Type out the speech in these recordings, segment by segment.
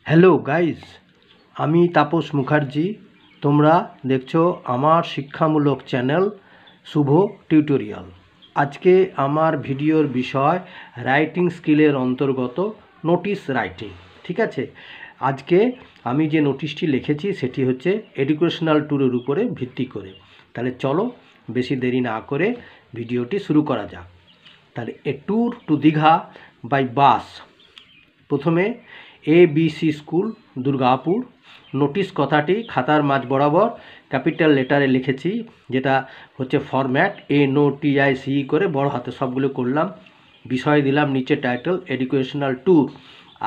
Hello guys, আমি তাপস মুখার্জি। তোমরা দেখছো আমার শিক্ষামূলক চ্যানেল শুভ টিউটোরিয়াল। আজকে আমার ভিডিওর বিষয় রাইটিং স্কিলের অন্তর্গত নোটিশ রাইটিং। ঠিক আছে, আজকে আমি যে নোটিশটি লিখেছি সেটি হচ্ছে এডুকেশনাল ট্যুরের উপরে ভিত্তি করে। তাহলে চলো বেশি দেরি না করে ভিডিওটি শুরু করা যাক। তাহলে a tour to Digha by bus. প্রথমে ABC স্কুল দুর্গাপুর। নোটিশ কথাটি খাতার মাঝ বরাবর ক্যাপিটাল লেটারে লিখেছি, যেটা হচ্ছে ফরম্যাট NOTICE করে বড় হাতে সবগুলো করলাম। বিষয় দিলাম নিচে টাইটেল এডুকেশনাল ট্যুর,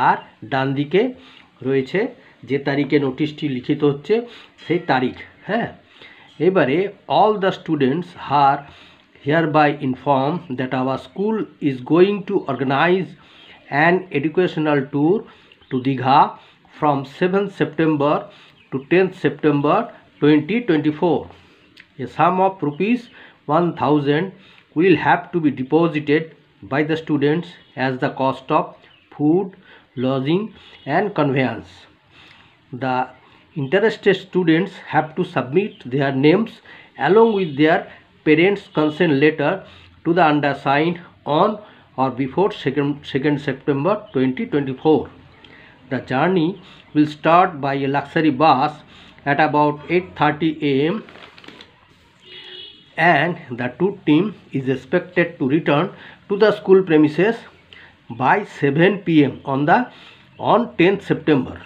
আর ডান দিকে রয়েছে যে তারিখে নোটিশটি লিখিত হচ্ছে সেই তারিখ। হ্যাঁ, এবারে all the students are hereby informed that our school is going to organize an educational tour to Digha from 7th September to 10th September 2024. A sum of rupees 1000 will have to be deposited by the students as the cost of food, lodging and conveyance. The interested students have to submit their names along with their parents' consent letter to the undersigned on or before 2nd September 2024. The journey will start by a luxury bus at about 8:30 a.m. and the tour team is expected to return to the school premises by 7 p.m. on 10th September.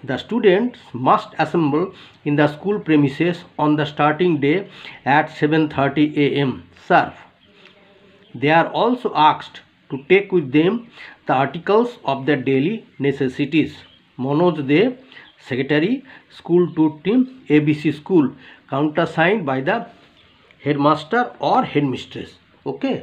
The students must assemble in the school premises on the starting day at 7:30 a.m. sharp. They are also asked to take with them the articles of their daily necessities. Manoj De, Secretary, School Tour Team, ABC School, countersigned by the headmaster or headmistress. Okay.